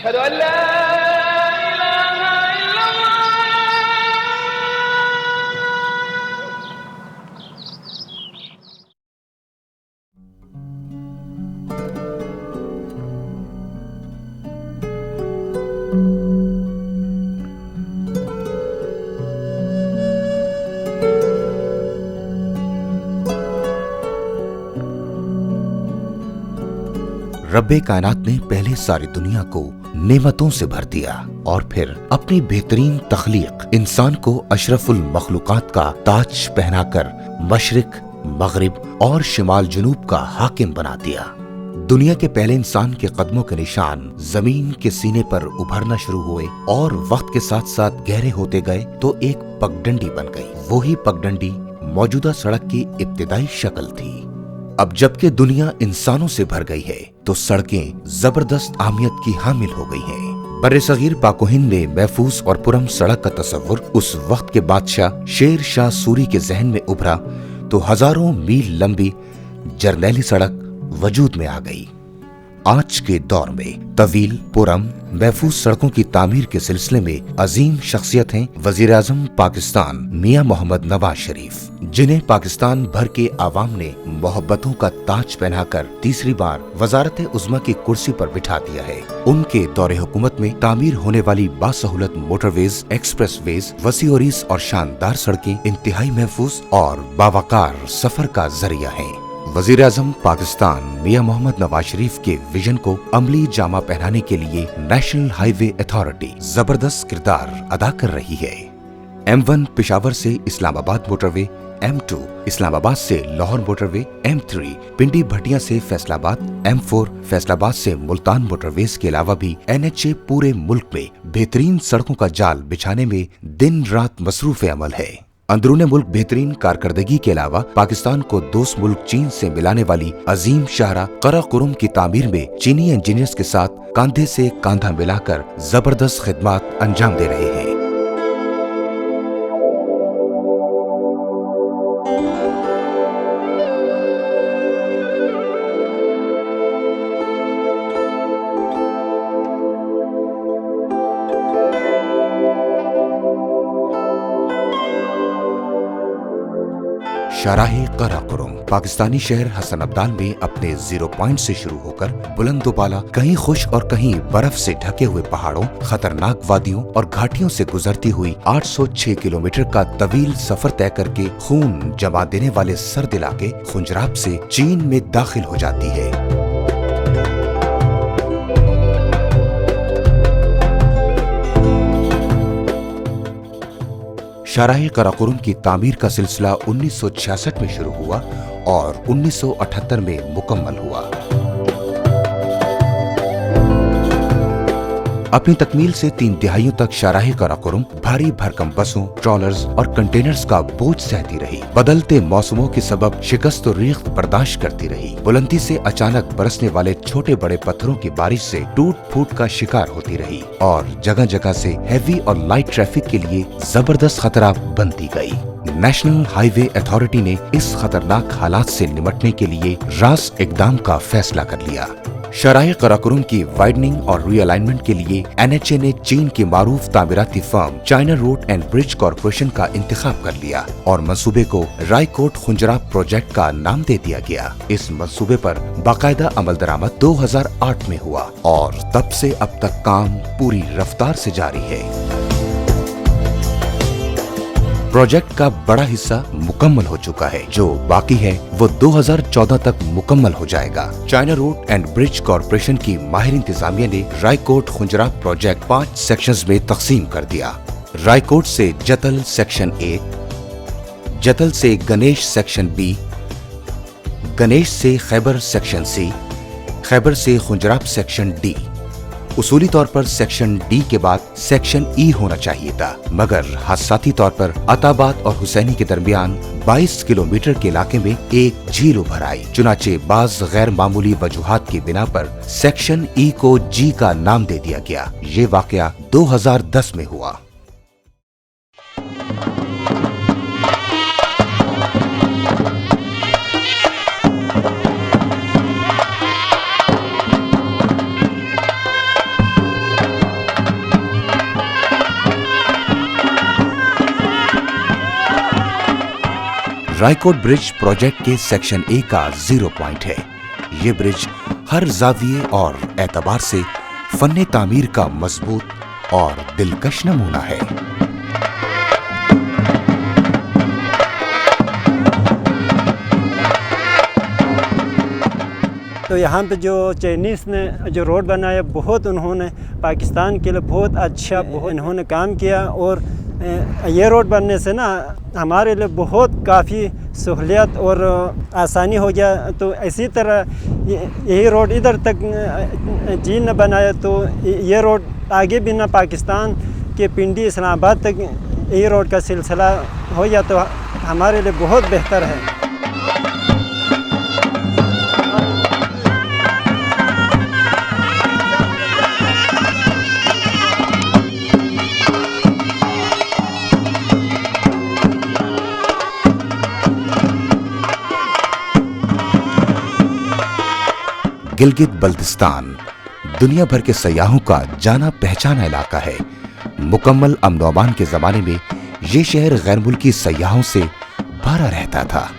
أشهد أن لا إله إلا रब्बे कायनात ने पहले सारी दुनिया को नेमतों से भर दिया और फिर अपनी बेहतरीन तख्लीक इंसान को अशरफुल मखलूकात का ताज पहनाकर मशरिक, मगरिब और शिमाल जनूब का हाकिम बना दिया। दुनिया के पहले इंसान के कदमों के निशान जमीन के सीने पर उभरना शुरू हुए और वक्त के साथ साथ गहरे होते गए तो एक पगडंडी बन गई। वही पगडंडी मौजूदा सड़क की इब्तिदाई शक्ल थी। अब जबकि दुनिया इंसानों से भर गई है तो सड़कें जबरदस्त अहमियत की हामिल हो गई हैं। बर्रे सगीर पाक व हिंद में महफूज और पुरम सड़क का तस्वुर उस वक्त के बादशाह शेर शाह सूरी के जहन में उभरा तो हजारों मील लंबी जरनैली सड़क वजूद में आ गई। आज के दौर में तवील, पुरम, महफूज सड़कों की तामीर के सिलसिले में अजीम शख्सियत हैं वजीर आजम पाकिस्तान मियां मोहम्मद नवाज शरीफ, जिन्हें पाकिस्तान भर के आवाम ने मोहब्बतों का ताज पहनाकर तीसरी बार वजारत उज़्मा की कुर्सी पर बिठा दिया है। उनके दौरे हुकूमत में तामीर होने वाली बासहूलत मोटरवेज, एक्सप्रेसवेज, वसीओरीज और शानदार सड़कें इंतहाई महफूज और बावकार सफर का जरिया है। वजीर आजम पाकिस्तान मियां मोहम्मद नवाज शरीफ के विजन को अमली जामा पहनाने के लिए नेशनल हाईवे अथॉरिटी जबरदस्त किरदार अदा कर रही है। M1 पेशावर से इस्लामाबाद मोटरवे, M2 इस्लामाबाद से लाहौर मोटरवे, M3 पिंडी भटिया से फैसलाबाद, M4 फैसलाबाद से मुल्तान मोटरवेज के अलावा भी NHA पूरे मुल्क में बेहतरीन सड़कों का जाल बिछाने में दिन रात मसरूफ अमल है। अंदरूने मुल्क बेहतरीन कारकर्दगी के अलावा पाकिस्तान को दोस्त मुल्क चीन से मिलाने वाली अजीम शाहरा कराकुरम की तामीर में चीनी इंजीनियर्स के साथ कांधे से कांधा मिलाकर जबरदस्त खिदमत अंजाम दे रहे हैं। शाहराहे कराकुरम पाकिस्तानी शहर हसन अब्दाल में अपने 0 पॉइंट से शुरू होकर बुलंदोबाला, कहीं खुश और कहीं बर्फ से ढके हुए पहाड़ों, खतरनाक वादियों और घाटियों से गुजरती हुई 806 किलोमीटर का तवील सफर तय करके खून जमा देने वाले सर्द इलाके खुंजराब से चीन में दाखिल हो जाती है। शाहराहे कराकुरम की तामीर का सिलसिला 1966 में शुरू हुआ और 1978 में मुकम्मल हुआ। अपनी तकमील से 3 तिहाइयों तक शाहराहे कराकुरम भारी भरकम बसों, ट्रॉलर्स और कंटेनर्स का बोझ सहती रही। बदलते मौसमों के सबब शिकस्त और रीख्त बर्दाश्त करती रही। बुलंदी से अचानक बरसने वाले छोटे बड़े पत्थरों की बारिश से टूट फूट का शिकार होती रही और जगह जगह से हैवी और लाइट ट्रैफिक के लिए जबरदस्त खतरा बनती गई। नेशनल हाईवे अथॉरिटी ने इस खतरनाक हालात से निपटने के लिए रास इकदाम का फैसला कर लिया। शाहराहे कराकुरम की वाइडनिंग और रीअलाइनमेंट के लिए NHA ने चीन की मारूफ तामीराती फर्म China road and bridge corporation का इंतखाब कर लिया और मंसूबे को रायकोट खुंजराब प्रोजेक्ट का नाम दे दिया गया। इस मंसूबे पर बाकायदा अमल दरामद 2008 में हुआ और तब से अब तक काम पूरी रफ्तार से जारी है। प्रोजेक्ट का बड़ा हिस्सा मुकम्मल हो चुका है, जो बाकी है वो 2014 तक मुकम्मल हो जाएगा। China road and bridge corporation की माहिर इंतजामिया ने रायकोट खुंजराब प्रोजेक्ट 5 सेक्शंस में तकसीम कर दिया। रायकोट से जतल सेक्शन A, जतल से गणेश सेक्शन B, गणेश से खैबर सेक्शन C, खैबर से खुंजराब सेक्शन D। उसूली तौर पर सेक्शन D के बाद सेक्शन E होना चाहिए था, मगर हादसाती तौर पर अताबाद और हुसैनी के दरमियान 22 किलोमीटर के इलाके में एक झील उभर आई। चुनाचे बाज गैर मामूली वजूहात की बिना पर सेक्शन E को G का नाम दे दिया गया। ये वाकया 2010 में हुआ। रायकोट ब्रिज प्रोजेक्ट के सेक्शन ए का 0 पॉइंट है। ये ब्रिज हर जाविये और एतबार से फन्ने तामीर का मजबूत और दिलकश नमूना है। तो यहाँ पे जो चाइनीज़ ने जो रोड बनाया, बहुत उन्होंने पाकिस्तान के लिए बहुत अच्छा इन्होंने काम किया। और ये रोड बनने से ना हमारे लिए बहुत काफ़ी सहूलियत और आसानी हो गया। तो इसी तरह यही रोड इधर तक चीन ने बनाया, तो ये रोड आगे भी ना पाकिस्तान के पिंडी इस्लामाबाद तक यही रोड का सिलसिला हो गया, तो हमारे लिए बहुत बेहतर है। गिलगित बल्तिस्तान दुनिया भर के सयाहों का जाना पहचाना इलाका है। मुकम्मल अमन व अमान के जमाने में ये शहर गैर मुल्की सयाहों से भरा रहता था।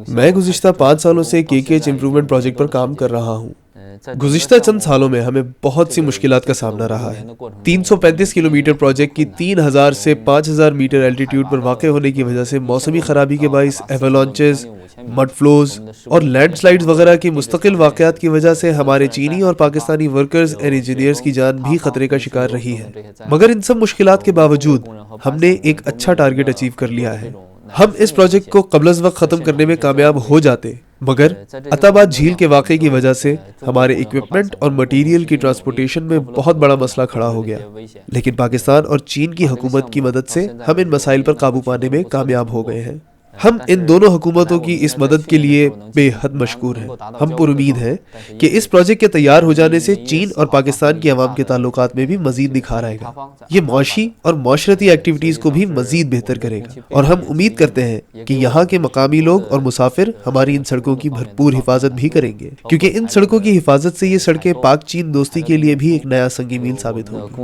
मैं गुज़िश्ता 5 सालों से KKH इम्प्रूवमेंट प्रोजेक्ट पर काम कर रहा हूँ। गुज़िश्ता चंद सालों में हमें बहुत सी मुश्किलात का सामना रहा है। 335 किलोमीटर प्रोजेक्ट की 3000 से 5000 मीटर एल्टीट्यूड पर वाक़ होने की वजह से मौसमी ख़राबी के बाइस एवलांचेस, मड फ्लोज और लैंडस्लाइड्स वगैरह की मुस्तकिल वाक़यात की वजह से हमारे चीनी और पाकिस्तानी वर्कर्स एंड इंजीनियर्स की जान भी खतरे का शिकार रही है। मगर इन सब मुश्किलात के बावजूद हमने एक अच्छा टारगेट अचीव कर लिया है। हम इस प्रोजेक्ट को क़ब्ल अज़ वक्त ख़त्म करने में कामयाब हो जाते, मगर अताबाद झील के वाक़े की वजह से हमारे इक्विपमेंट और मटीरियल की ट्रांसपोर्टेशन में बहुत बड़ा मसला खड़ा हो गया। लेकिन पाकिस्तान और चीन की हुकूमत की मदद से हम इन मसाइल पर काबू पाने में कामयाब हो गए हैं। हम इन दोनों हुकूमतों की इस मदद के लिए बेहद मशकूर हैं। हम पुरुमीद हैं कि इस प्रोजेक्ट के तैयार हो जाने से चीन और पाकिस्तान के अवाम के ताल्लुकात में भी मजीद निखार आएगा। ये मौशी और माशरती एक्टिविटीज़ को भी मजीद बेहतर करेगा, और हम उम्मीद करते हैं कि यहाँ के मकामी लोग और मुसाफिर हमारी इन सड़कों की भरपूर हिफाजत भी करेंगे, क्योंकि इन सड़कों की हिफाजत से ये सड़कें पाक चीन दोस्ती के लिए भी एक नया संगी मील साबित होंगी।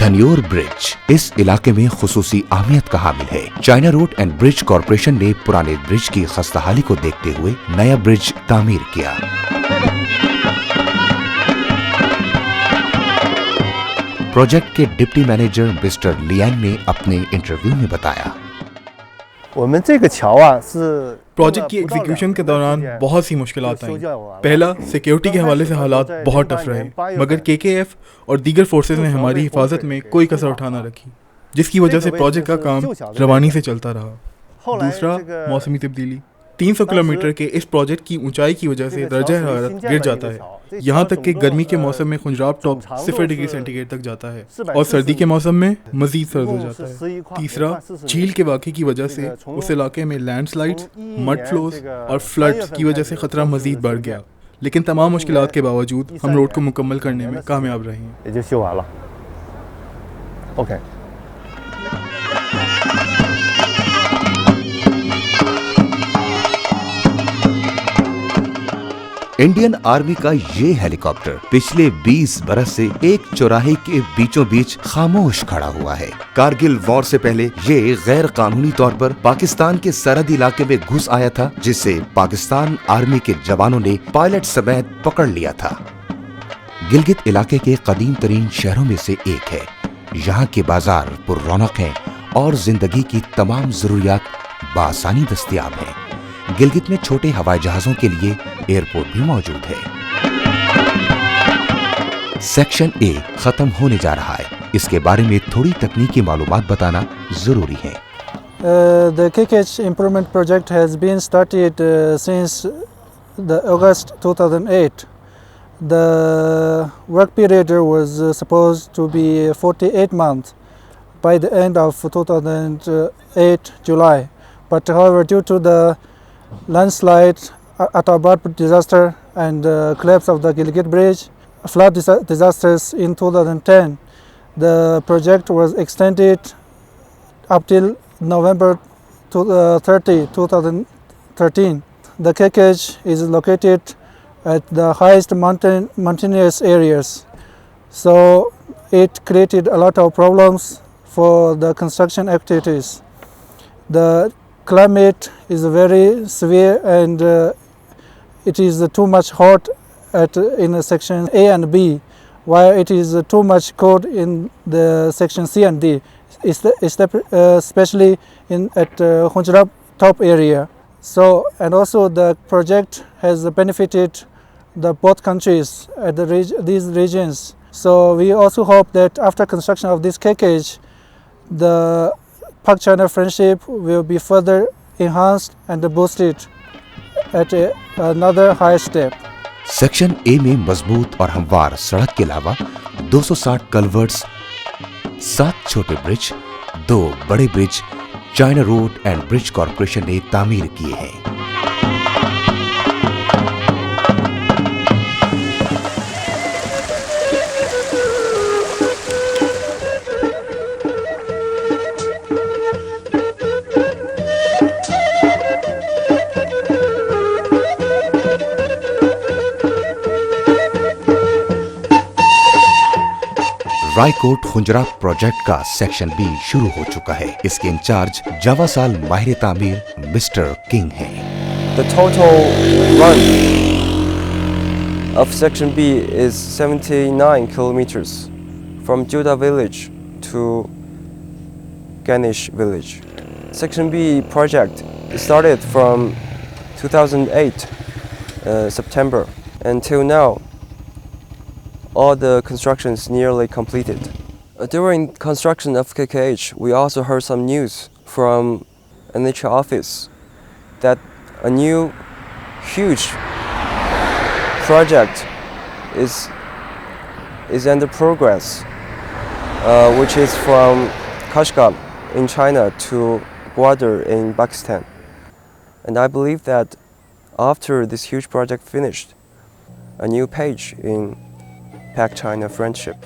धन्योर ब्रिज इस इलाके में खुसूसी अहमियत का हामिल है। China road and bridge corporation ने पुराने ब्रिज की खस्ताहाली को देखते हुए नया ब्रिज तामीर किया। प्रोजेक्ट के डिप्टी मैनेजर मिस्टर लियांग ने अपने इंटरव्यू में बताया, प्रोजेक्ट की एग्जीक्यूशन के दौरान बहुत सी मुश्किलात आई। पहला, सिक्योरिटी के हवाले से हालात बहुत टफ रहे, मगर KKF और दीगर फोर्सेस ने हमारी हिफाजत में कोई कसर उठा न रखी, जिसकी वजह से प्रोजेक्ट का काम रवानी से चलता रहा। दूसरा, मौसमी तब्दीली। 300 किलोमीटर के इस प्रोजेक्ट की ऊंचाई की वजह से दर्जा हरारत गिर जाता है, यहाँ तक कि गर्मी के मौसम में खुंजराब टॉप 0 डिग्री सेंटीग्रेड तक जाता है और सर्दी के मौसम में मजीद सर्द हो जाता है। तीसरा, झील के वाक़े की वजह से उस इलाके में लैंडस्लाइड्स, मड फ्लोज और फ्लड्स की वजह से ख़तरा मजीद बढ़ गया, लेकिन तमाम मुश्किलात के बावजूद हम रोड को मुकम्मल करने में कामयाब रहे हैं। इंडियन आर्मी का ये हेलीकॉप्टर पिछले 20 बरस से एक चौराहे के बीचों बीच खामोश खड़ा हुआ है। कारगिल वॉर से पहले ये गैर कानूनी तौर पर पाकिस्तान के सरहदी इलाके में घुस आया था, जिसे पाकिस्तान आर्मी के जवानों ने पायलट समेत पकड़ लिया था। गिलगित इलाके के कदीम तरीन शहरों में से एक है। यहाँ के बाजार पुररौनक हैं और जिंदगी की तमाम जरूरियात बासानी दस्तयाब हैं। गिलगित में छोटे हवाई जहाजों के लिए एयरपोर्ट भी मौजूद है। सेक्शन ए खत्म होने जा रहा है, इसके बारे में थोड़ी तकनीकी मालूमात बताना जरूरी है। The KKH improvement project has been started since the August 2008. The work period was supposed to be 48 months by the end of 2008 July. But however, due to the landslide, Atabad disaster and collapse of the Gilgit Bridge, flood disasters in 2010, the project was extended up till November 30, 2013. The KKH is located at the highest mountainous areas, so it created a lot of problems for the construction activities. The climate is very severe and it is too much hot in section A and B, while it is too much cold in the section C and D, especially at Khunjerab top area. So, and also the project has benefited the both countries at these regions. So we also hope that after construction of this KKH, the Pak-China friendship will be further enhanced and boosted at another higher step. Section A में मजबूत और हमवार सड़क के अलावा 260 कल्वर्ट्स, 7 छोटे bridge, 2 बड़े bridge China road and bridge corporation ने तामीर किए हैं। रायकोट खुंजराब प्रोजेक्ट का सेक्शन बी शुरू हो चुका है। इसके इंचार्ज जावासाल माहिर तामीर मिस्टर किंग हैं। The total run of section B is 79 kilometers from Juda village to Ganesh village. Section B project started from 2008 September until now. All the construction is nearly completed. During construction of KKH, we also heard some news from NHA office that a new huge project is under progress, which is from Kashgar in China to Gwadar in Pakistan. And I believe that after this huge project finished, a new page in Pak-China friendship.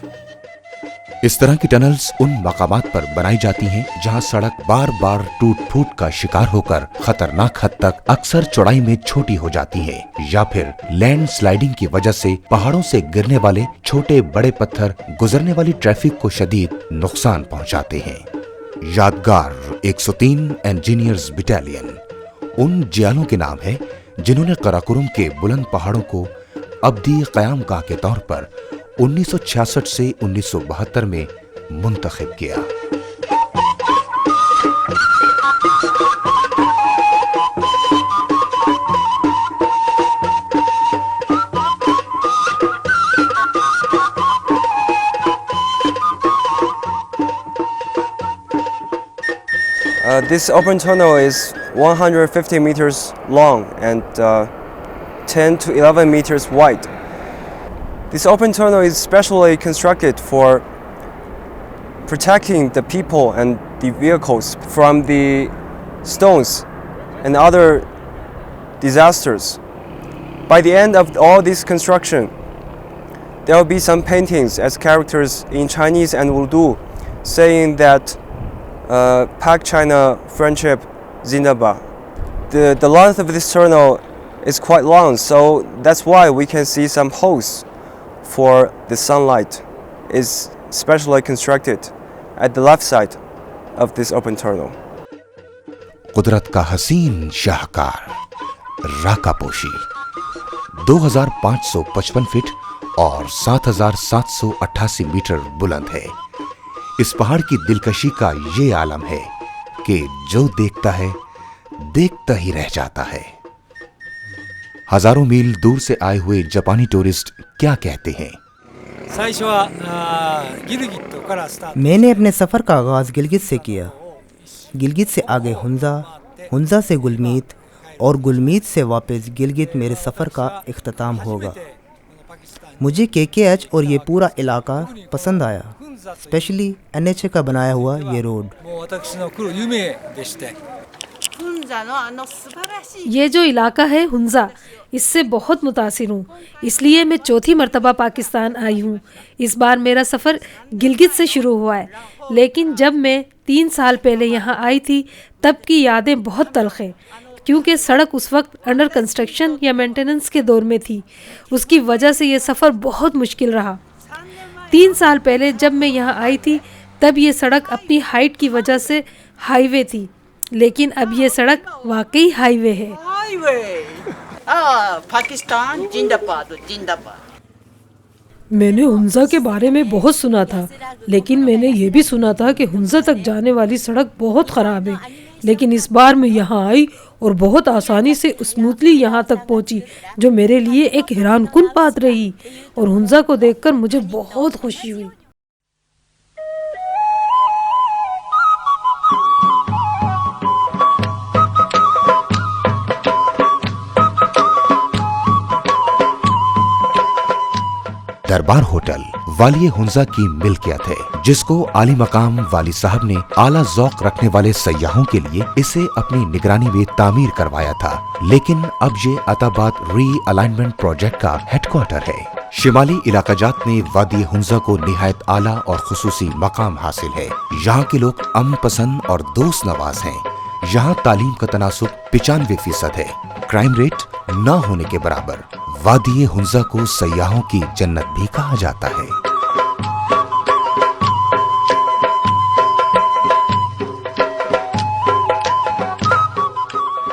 इस तरह की tunnels उन मकामात पर बनाई जाती हैं जहां सड़क बार बार टूट फूट का शिकार होकर खतरनाक हद तक अक्सर चौड़ाई में छोटी हो जाती है, या फिर लैंड स्लाइडिंग की वजह से पहाड़ों से गिरने वाले छोटे बड़े पत्थर गुजरने वाली ट्रैफिक को शदीद नुकसान पहुंचाते हैं। यादगार 103 इंजीनियर्स बटालियन उन जियालों के नाम है जिन्होंने कराकोरम के बुलंद पहाड़ों को अब्दी क़यामगाह के तौर पर 1966 से 1972 में मुंतखब किया। This open tunnel is 150 meters long and 10 to 11 meters wide. This open tunnel is specially constructed for protecting the people and the vehicles from the stones and other disasters. By the end of all this construction, there will be some paintings as characters in Chinese and Urdu saying that Pak-China friendship Zindabad. The length of this tunnel is quite long, so that's why we can see some holes for the sunlight is specially constructed at the left side of this open tunnel. कुदरत का हसीन शाहकार Rakaposhi 2555 feet और 7788 metre बुलंद है। इस पहाड़ की दिलकशी का ये आलम है कि जो देखता है देखता ही रह जाता है। हजारों मील दूर से आए हुए जापानी टूरिस्ट क्या कहते हैं? मैंने अपने सफ़र का आगाज़ गिलगित से किया। गिलगित से आगे हुंजा, हुंजा से गुलमीत और गुलमीत से वापस गिलगित मेरे सफ़र का इख्तिताम होगा। मुझे KKH और ये पूरा इलाका पसंद आया, स्पेशली NHA का बनाया हुआ ये रोड। یہ جو علاقہ ہے ہنزا، اس سے بہت متاثر ہوں، اس لیے میں چوتھی مرتبہ پاکستان آئی ہوں۔ اس بار میرا سفر گلگت سے شروع ہوا ہے، لیکن جب میں 3 سال پہلے یہاں آئی تھی تب کی یادیں بہت تلخ ہیں، کیونکہ سڑک اس وقت انڈر کنسٹرکشن یا مینٹیننس کے دور میں تھی۔ اس کی وجہ سے یہ سفر بہت مشکل رہا۔ 3 سال پہلے جب میں یہاں آئی تھی تب یہ سڑک اپنی ہائٹ کی وجہ سے ہائی وے تھی، لیکن اب یہ سڑک واقعی ہائی وے ہے۔ پاکستان زندہ باد، زندہ باد۔ میں نے ہنزا کے بارے میں بہت سنا تھا، لیکن میں نے یہ بھی سنا تھا کہ ہنزا تک جانے والی سڑک بہت خراب ہے، لیکن اس بار میں یہاں آئی اور بہت آسانی سے اسموتھلی یہاں تک پہنچی، جو میرے لیے ایک حیران کن بات رہی، اور ہنزا کو دیکھ کر مجھے بہت خوشی ہوئی۔ دربار ہوٹل والی ہنزا کی ملکیت ہے، جس کو عالی مقام والی صاحب نے اعلیٰ ذوق رکھنے والے سیاحوں کے لیے اسے اپنی نگرانی میں تعمیر کروایا تھا، لیکن اب یہ عطاباد ری الائنمنٹ پروجیکٹ کا ہیڈ کوارٹر ہے۔ شمالی علاقہ جات میں وادی ہنزا کو نہایت اعلیٰ اور خصوصی مقام حاصل ہے۔ یہاں کے لوگ امن پسند اور دوست نواز ہیں۔ یہاں تعلیم کا تناسب 95% ہے، کرائم ریٹ نہ ہونے کے برابر۔ وادی ہنزا کو سیاحوں کی جنت بھی کہا جاتا ہے۔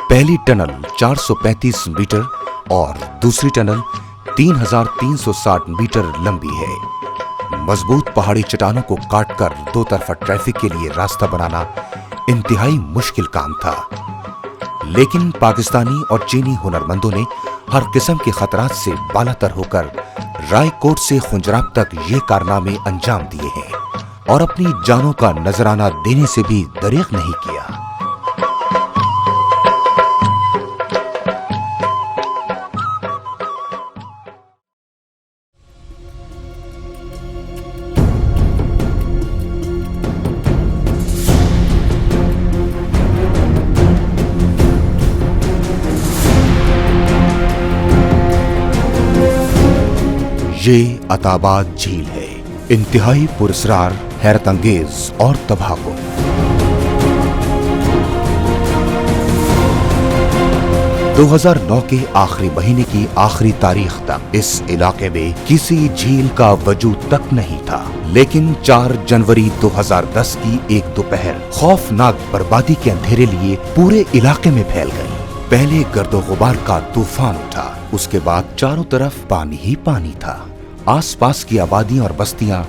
پہلی ٹنل 435 میٹر اور دوسری ٹنل 3360 میٹر لمبی ہے۔ مضبوط پہاڑی چٹانوں کو کاٹ کر 2 طرفہ ٹریفک کے لیے راستہ بنانا انتہائی مشکل کام تھا، لیکن پاکستانی اور چینی ہنرمندوں نے ہر قسم کے خطرات سے بالاتر ہو کر رائے کوٹ سے خنجراب تک یہ کارنامے انجام دیے ہیں، اور اپنی جانوں کا نذرانہ دینے سے بھی دریغ نہیں کیا۔ یہ عطاباد جھیل ہے، انتہائی پراسرار، حیرت انگیز اور تباہ کن۔ دو 2009 کے آخری مہینے کی آخری تاریخ تک اس علاقے میں کسی جھیل کا وجود تک نہیں تھا، لیکن 4 جنوری 2010 کی ایک دوپہر خوفناک بربادی کے اندھیرے لیے پورے علاقے میں پھیل گئی۔ پہلے گرد و غبار کا طوفان اٹھا، اس کے بعد چاروں طرف پانی ہی پانی تھا۔ آس پاس کی آبادیاں اور بستیاں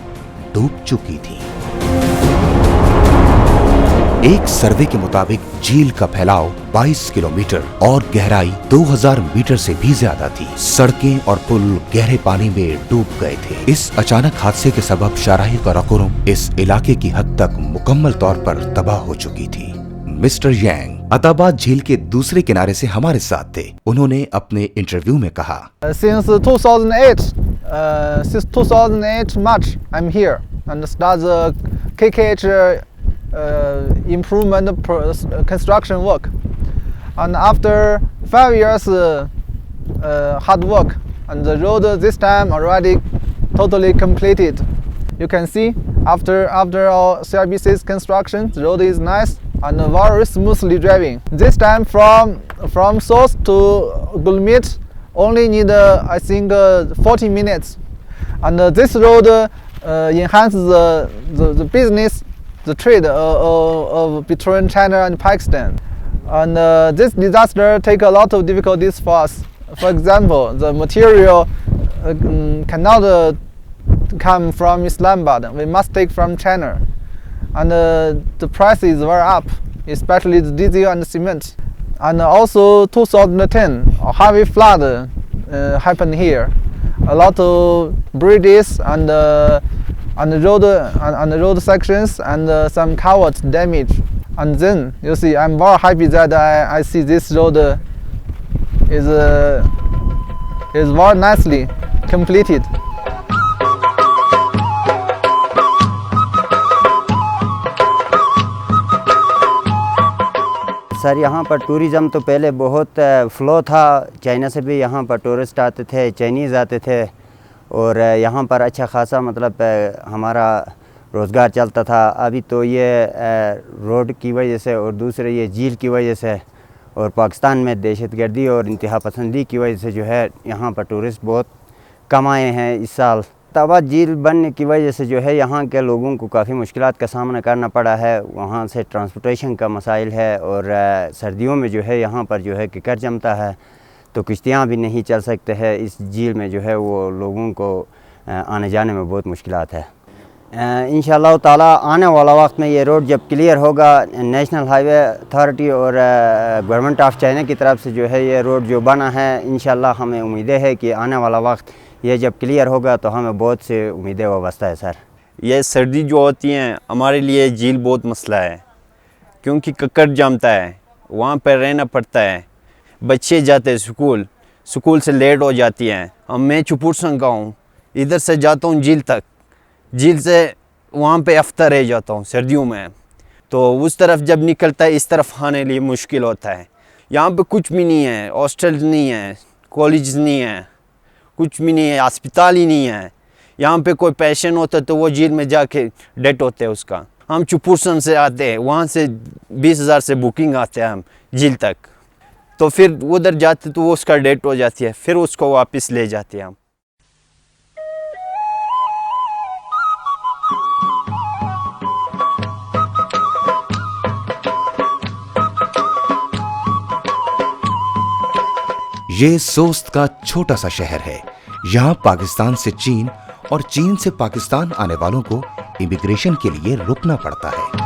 ڈوب چکی تھیں۔ ایک سروے کے مطابق جھیل کا پھیلاؤ 22 کلومیٹر اور گہرائی 2000 میٹر سے بھی زیادہ تھی۔ سڑکیں اور پل گہرے پانی میں ڈوب گئے تھے۔ اس اچانک حادثے کے سبب شاہراہ قراقرم اس علاقے کی حد تک مکمل طور پر تباہ ہو چکی تھی۔ مسٹر ینگ عطاباد جھیل کے دوسرے کنارے سے ہمارے ساتھ تھے۔ انہوں نے اپنے انٹرویو میں کہا، Since 2008 March, I'm here and start the KKH improvement construction work. And after 5 years hard work, and the road this time already totally completed. You can see after our CRBC's construction, the road is nice and very smoothly driving. This time from Sos to Gulmit only need I think 40 minutes. And this road enhances the business, the trade between China and Pakistan. And this disaster take a lot of difficulties for us. For example, the material cannot come from Islamabad. We must take from China. And the price is very up, especially the diesel and cement. And also 2010, a heavy flood happened here. A lot of bridges and the road sections and some culverts damaged. And then you see, I'm very happy that I see this road is very nicely completed. سر یہاں پر tourism تو پہلے بہت flu تھا، China سے بھی یہاں پر tourist آتے تھے، چائنیز آتے تھے، اور یہاں پر اچھا خاصا مطلب ہمارا روزگار چلتا تھا۔ ابھی تو یہ روڈ کی وجہ سے اور دوسرے یہ جھیل کی وجہ سے اور پاکستان میں دہشت گردی اور انتہا پسندی کی وجہ سے جو ہے یہاں پر ٹورسٹ بہت کم آئے ہیں اس سال۔ توا جھیل بننے کی وجہ سے جو ہے یہاں کے لوگوں کو کافی مشکلات کا سامنا کرنا پڑا ہے، وہاں سے ٹرانسپورٹیشن کا مسائل ہے، اور سردیوں میں جو ہے یہاں پر جو ہے ککر جمتا ہے تو کشتیاں بھی نہیں چل سکتے ہیں، اس جھیل میں جو ہے وہ لوگوں کو آنے جانے میں بہت مشکلات ہے۔ انشاءاللہ تعالیٰ آنے والا وقت میں یہ روڈ جب کلیئر ہوگا، نیشنل ہائی وے اتھارٹی اور گورنمنٹ آف چائنا کی طرف سے جو ہے یہ روڈ جو بنا ہے، انشاءاللہ ہمیں امیدیں ہے کہ آنے والا وقت یہ جب کلیئر ہوگا تو ہمیں بہت سے امیدیں وابستہ ہے سر۔ یہ سردی جو ہوتی ہیں ہمارے لیے جھیل بہت مسئلہ ہے، کیونکہ ککڑ جمتا ہے، وہاں پہ رہنا پڑتا ہے، بچے جاتے ہیں سکول سے لیٹ ہو جاتی ہیں۔ میں چپورسنگ کا ہوں، ادھر سے جاتا ہوں جھیل تک، جھیل سے وہاں پہ ہفتہ رہ جاتا ہوں سردیوں میں، تو اس طرف جب نکلتا ہے اس طرف آنے لیے مشکل ہوتا ہے۔ یہاں پہ کچھ بھی نہیں ہے، ہاسٹل نہیں ہے، کالج نہیں ہے، کچھ بھی نہیں ہے، ہسپتال ہی نہیں ہے۔ یہاں پہ کوئی پیشنٹ ہوتا ہے تو وہ جھیل میں جا کے ڈیتھ ہوتے ہیں اس کا۔ ہم چپورسن سے آتے ہیں، وہاں سے 20,000 سے بکنگ آتے ہیں ہم جھیل تک، تو پھر ادھر جاتے تو وہ اس کا ڈیتھ ہو جاتی ہے، پھر اس کو واپس لے جاتے ہیں ہم۔ یہ سوست کا چھوٹا سا شہر ہے۔ یہاں پاکستان سے چین اور چین سے پاکستان آنے والوں کو امیگریشن کے لیے رکنا پڑتا ہے۔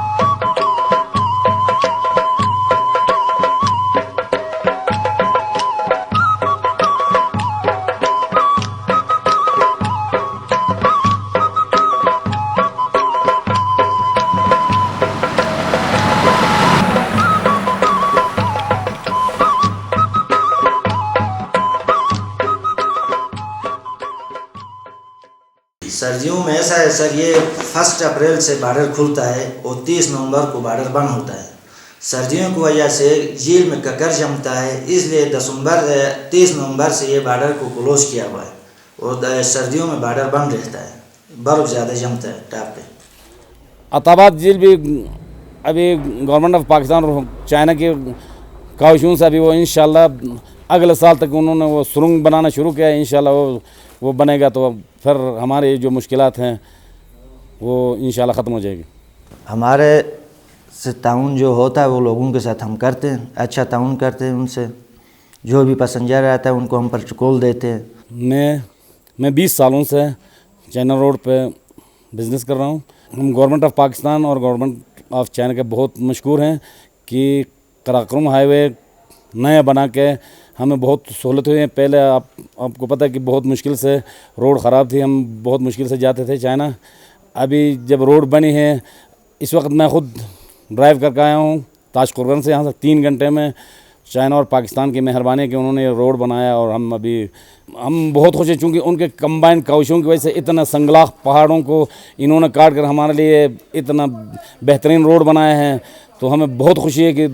سردیوں میں ایسا ہے سر، یہ 1 اپریل سے بارڈر کھلتا ہے اور 30 نومبر کو بارڈر بند ہوتا ہے۔ سردیوں کی وجہ سے جھیل میں ککر جمتا ہے، اس لیے 30 نومبر سے یہ بارڈر کو کلوز کیا ہوا ہے اور سردیوں میں بارڈر بند رہتا ہے، برف زیادہ جمتا ہے ٹاپ پہ۔ عطاباد جھیل بھی ابھی گورنمنٹ آف پاکستان اور چائنا کی کاوشوں سے ابھی وہ انشاءاللہ اگلے سال تک انہوں نے وہ سرنگ بنانا شروع کیا ہے، انشاءاللہ وہ بنے گا تو پھر ہمارے جو مشکلات ہیں وہ انشاءاللہ ختم ہو جائے گی۔ ہمارے سے تعاون جو ہوتا ہے وہ لوگوں کے ساتھ ہم کرتے ہیں، اچھا تعاون کرتے ہیں ان سے، جو بھی پیسنجر آتا ہے ان کو ہم پروٹوکول دیتے ہیں۔ میں 20 سالوں سے چائنا روڈ پہ بزنس کر رہا ہوں۔ ہم گورنمنٹ آف پاکستان اور گورنمنٹ آف چائنا کے بہت مشکور ہیں کہ قراقرم ہائی وے نیا بنا کے ہمیں بہت سہولت ہوئی ہے۔ پہلے آپ کو پتہ ہے کہ بہت مشکل سے روڈ خراب تھی، ہم بہت مشکل سے جاتے تھے چائنا۔ ابھی جب روڈ بنی ہے، اس وقت میں خود ڈرائیو کر کے آیا ہوں تاج قربان سے یہاں سے 3 گھنٹے میں۔ چائنا اور پاکستان کی مہربانی ہے کہ انہوں نے یہ روڈ بنایا، اور ہم بہت خوش ہیں چونکہ ان کے کمبائن کوششوں کی وجہ سے اتنا سنگلاخ پہاڑوں کو انہوں نے کاٹ کر ہمارے لیے اتنا بہترین روڈ بنایا ہے، تو ہمیں بہت خوشی ہے کہ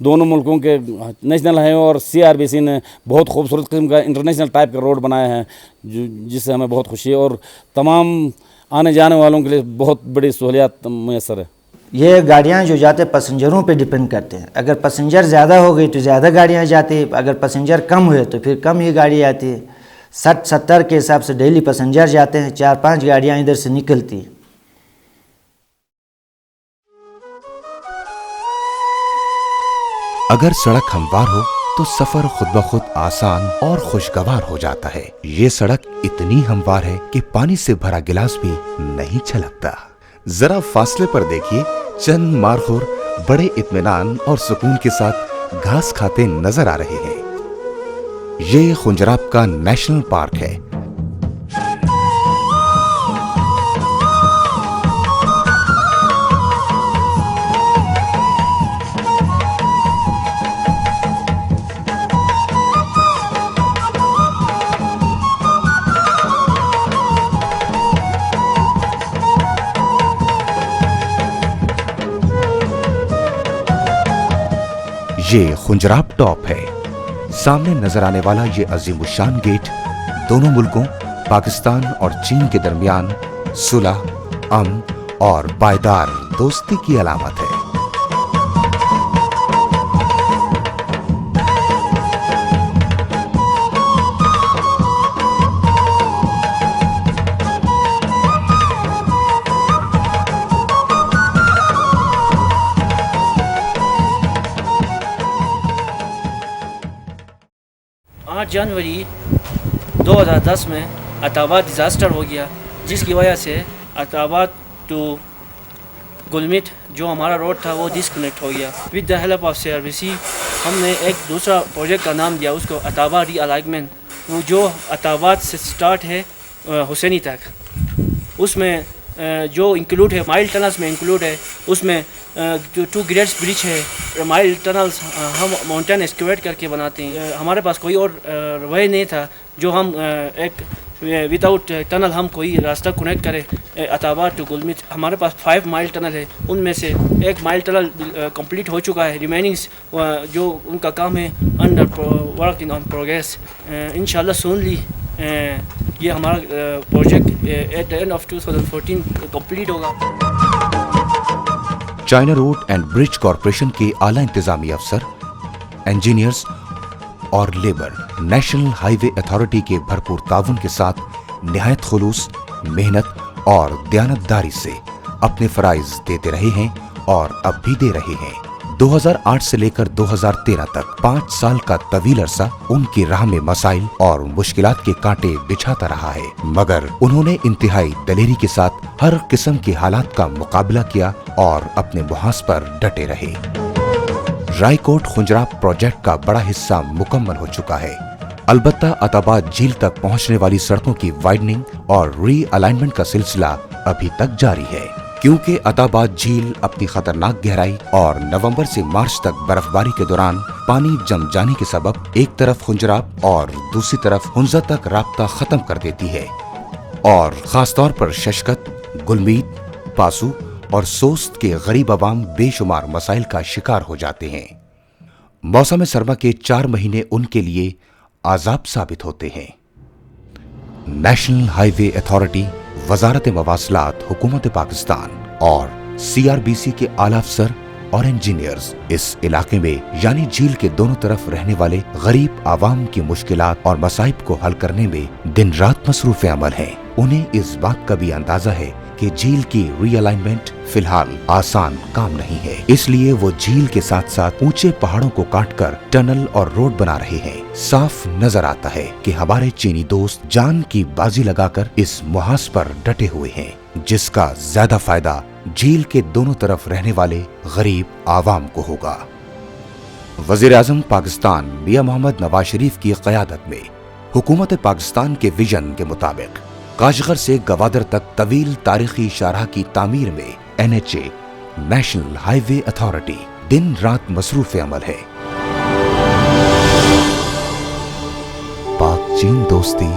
دونوں ملکوں کے نیشنل ہائی وے اور CRBC نے بہت خوبصورت قسم کا انٹرنیشنل ٹائپ کا روڈ بنایا ہے، جس سے ہمیں بہت خوشی ہے، اور تمام آنے جانے والوں کے لیے بہت بڑی سہولیات میسر ہے۔ یہ گاڑیاں جو جاتے پیسنجروں پہ ڈیپینڈ کرتے ہیں، اگر پیسنجر زیادہ ہو گئی تو زیادہ گاڑیاں جاتی، اگر پیسنجر کم ہوئے تو پھر کم ہی گاڑی آتی ہے۔ 60-70 کے حساب سے ڈیلی پیسنجر جاتے ہیں، 4-5 گاڑیاں ادھر سے نکلتی ہیں۔ اگر سڑک ہموار ہو تو سفر خود بخود آسان اور خوشگوار ہو جاتا ہے۔ یہ سڑک اتنی ہموار ہے کہ پانی سے بھرا گلاس بھی نہیں چھلکتا۔ ذرا فاصلے پر دیکھیے، چند مارخور بڑے اطمینان اور سکون کے ساتھ گھاس کھاتے نظر آ رہے ہیں۔ یہ خنجراب کا نیشنل پارک ہے۔ ये खुंजराब टॉप है। सामने नजर आने वाला ये अजीमुशान गेट दोनों मुल्कों पाकिस्तान और चीन के दरमियान सुलह, अमन और पायदार दोस्ती की अलामत है। जनवरी 2010 में अताबाद डिज़ास्टर हो गया, जिसकी वजह से अताबाद टू गुलमित जो हमारा रोड था वो डिसकनेक्ट हो गया। With the help of CRBC हमने एक दूसरा प्रोजेक्ट का नाम दिया उसको अताबाद रीअलाइनमेंट, वो जो अताबाद से स्टार्ट है हुसैनी तक। उसमें जो इंक्लूड है माइल टनल्स में इंक्लूड है, उसमें जो 2 ग्रेड्स ब्रिज है, माइल टनल्स हम माउंटेन एक्सकेवेट करके बनाते हैं। हमारे पास कोई और वे नहीं था जो हम एक विदाउट टनल हम कोई रास्ता कनेक्ट करें अताबाद टू गुलमित। हमारे पास 5 माइल टनल है, उनमें से 1 माइल टनल कंप्लीट हो चुका है, रिमेनिंग्स जो उनका काम है under work in on progress. इंशाल्लाह सूनली ये हमारा project at the end of 2014 complete होगा। China road and bridge corporation के आला इंतजामी अफसर, इंजीनियर्स और लेबर नेशनल हाईवे अथॉरिटी के भरपूर ताउन के साथ निहायत खुलूस, मेहनत और दयानतदारी से अपने फराइज देते रहे हैं और अब भी दे रहे हैं। 2008 से लेकर 2013 तक 5 साल का तवील अरसा उनकी राह में मसाइल और मुश्किलात के कांटे बिछाता रहा है, मगर उन्होंने इंतहाई दलेरी के साथ हर किस्म के हालात का मुकाबला किया और अपने मुहास पर डटे रहे। रायकोट खुंजराब प्रोजेक्ट का बड़ा हिस्सा मुकम्मल हो चुका है। अलबत्ता अताबाद झील तक पहुंचने वाली सड़कों की वाइडनिंग और री अलाइनमेंट का सिलसिला अभी तक जारी है, क्योंकि अताबाद झील अपनी खतरनाक गहराई और नवंबर से मार्च तक बर्फबारी के दौरान पानी जम जाने के सबब एक तरफ खुंजराब और दूसरी तरफ हुंजा तक राब्ता खत्म कर देती है और खासतौर पर शशकत, गुलमीत, पासू और सोस्त के गरीब अवाम बेशुमार मसाइल का शिकार हो जाते हैं। मौसम सरमा के 4 महीने उनके लिए आजाब साबित होते हैं। नेशनल हाईवे अथॉरिटी, वजारत मवासलात, हुकूमत पाकिस्तान और CRBC के आला अफसर और इंजीनियर्स इस इलाके में यानी झील के दोनों तरफ रहने वाले गरीब आवाम की मुश्किलात और मसाइब को हल करने में दिन रात मसरूफ अमल हैं। उन्हें इस बात का भी अंदाजा है कि झील की रीअलाइनमेंट फिलहाल आसान काम नहीं है, इसलिए वो झील के साथ साथ ऊंचे पहाड़ों को काटकर टनल और रोड बना रहे हैं। साफ नजर आता है कि हमारे चीनी दोस्त जान की बाजी लगाकर इस मुहास पर डटे हुए हैं, जिसका ज्यादा फायदा झील के दोनों तरफ रहने वाले गरीब आवाम को होगा। वजीर आजम पाकिस्तान मियां मोहम्मद नवाज शरीफ की क़यादत में हुकूमत पाकिस्तान के विजन के मुताबिक काशगर से गवादर तक तवील तारीखी शाहराह की तामीर में NHA नेशनल हाईवे अथॉरिटी दिन रात मसरूफ अमल है। पाक चीन दोस्ती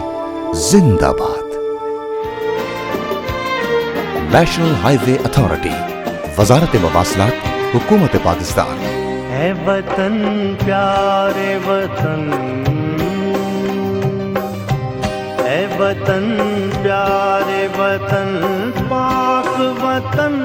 जिंदाबाद। नेशनल हाईवे अथॉरिटी, वजारत मवासलात, हुकूमत पाकिस्तान। है वतन प्यारे वतन, है वतन प्यारे वतन, पाक वतन।